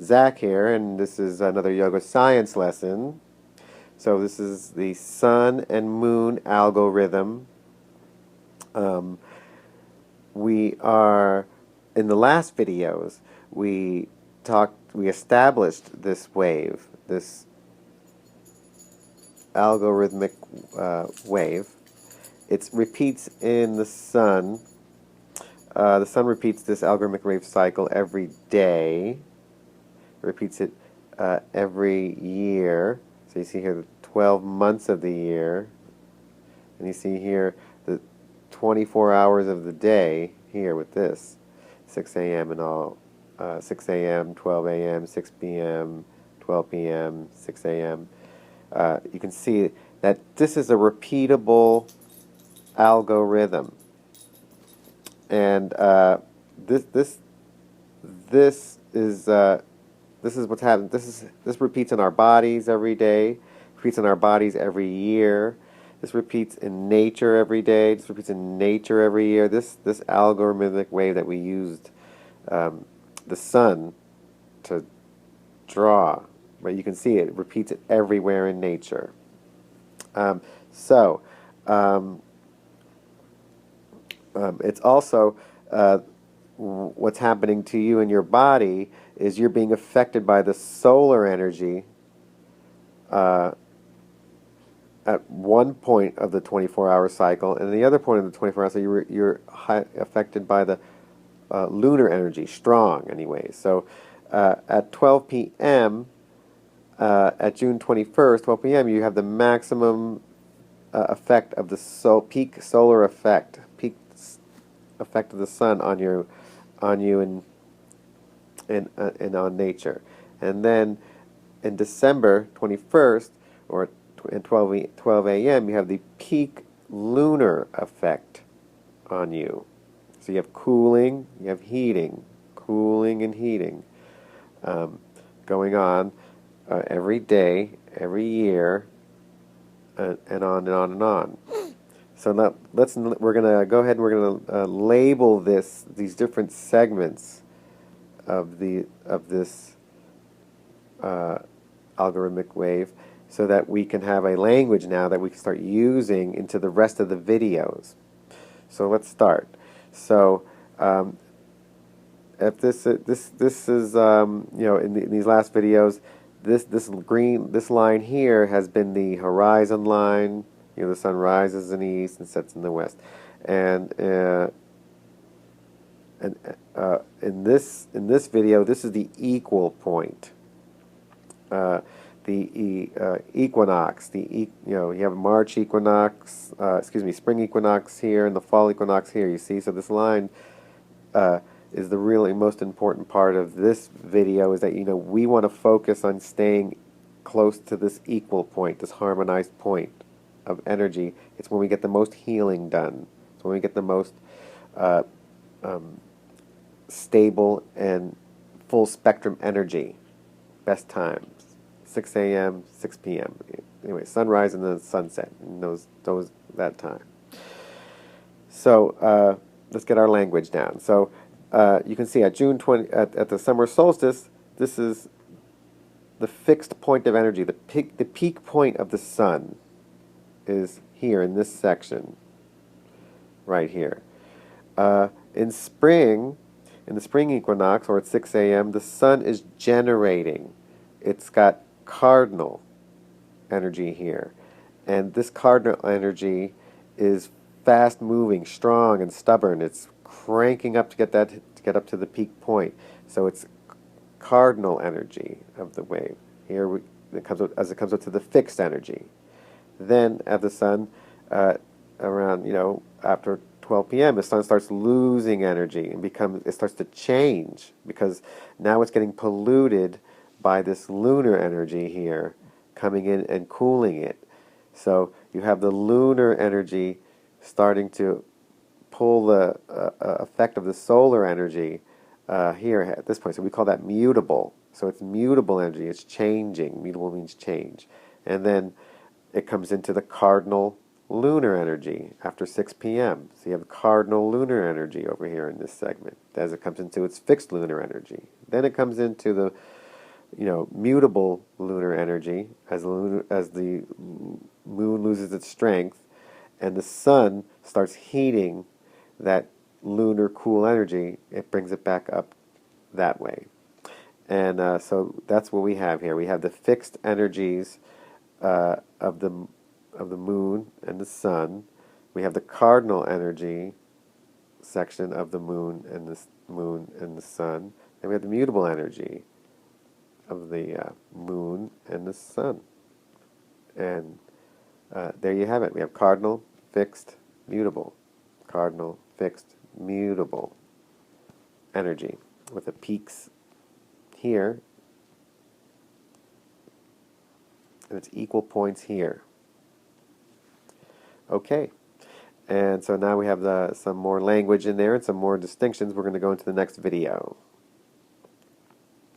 Zach here, and this is another yoga science lesson. So this is the sun and moon algorithm. Um, we are in the last videos we established this wave, this algorithmic wave. It repeats in the sun. The sun repeats this algorithmic wave cycle every day. Repeats it every year. So you see here the 12 months of the year, and you see here the 24 hours of the day here with this 6 a.m. and all 6 a.m., 12 a.m., 6 p.m., 12 p.m., 6 a.m. You can see that this is a repeatable algorithm, and this is what's happening. This repeats in our bodies every day. Repeats in our bodies every year. This repeats in nature every day. This repeats in nature every year. This algorithmic wave that we used the sun to draw, but you can see it repeats it everywhere in nature. So it's also what's happening to you in your body is you're being affected by the solar energy at one point of the 24-hour cycle, and the other point of the 24-hour cycle, you're affected by the lunar energy, strong anyway. So at 12 p.m., at June 21st, 12 p.m., you have the maximum effect of the peak solar effect, peak effect of the sun on you and on nature. And then in December 21st, or at 12 a.m., you have the peak lunar effect on you. So you have cooling, you have heating, cooling and heating going on every day, every year, and on and on and on. So now we're gonna go ahead and we're gonna label these different segments of this algorithmic wave, so that we can have a language now that we can start using into the rest of the videos. So let's start. So if this is in these last videos, this line here has been the horizon line. The sun rises in the east and sets in the west, and in this video, this is the equal point. The equinox. You have March equinox. Spring equinox here, and the fall equinox here. You see, so this line is the really most important part of this video. Is that we want to focus on staying close to this equal point, this harmonized point of energy. It's when we get the most healing done. It's when we get the most stable and full spectrum energy. Best times, 6 a.m., 6 p.m. Anyway, sunrise and the sunset, and that time. So let's get our language down. So you can see at June 20, at the summer solstice, this is the fixed point of energy. The peak point of the sun is here in this section, right here. In the spring equinox, or at 6 a.m., the sun is generating. It's got cardinal energy here, and this cardinal energy is fast moving, strong, and stubborn. It's cranking up to get up to the peak point. So it's cardinal energy of the wave. Here it comes up to the fixed energy. Then at the sun, around after 12 p.m., the sun starts losing energy and it starts to change, because now it's getting polluted by this lunar energy here coming in and cooling it. So you have the lunar energy starting to pull the effect of the solar energy here at this point. So we call that mutable. So it's mutable energy. It's changing. Mutable means change. And then it comes into the cardinal lunar energy after 6 p.m. So you have cardinal lunar energy over here in this segment as it comes into its fixed lunar energy. Then it comes into mutable lunar energy as the moon loses its strength, and the sun starts heating that lunar cool energy. It brings it back up that way. And so that's what we have here. We have the fixed energies of the moon and the sun. We have the cardinal energy section of the moon and the sun. And we have the mutable energy of the moon and the sun. And there you have it. We have cardinal, fixed, mutable. Cardinal, fixed, mutable energy with the peaks here, and it's equal points here. Okay, and so now we have some more language in there and some more distinctions. We're going to go into the next video.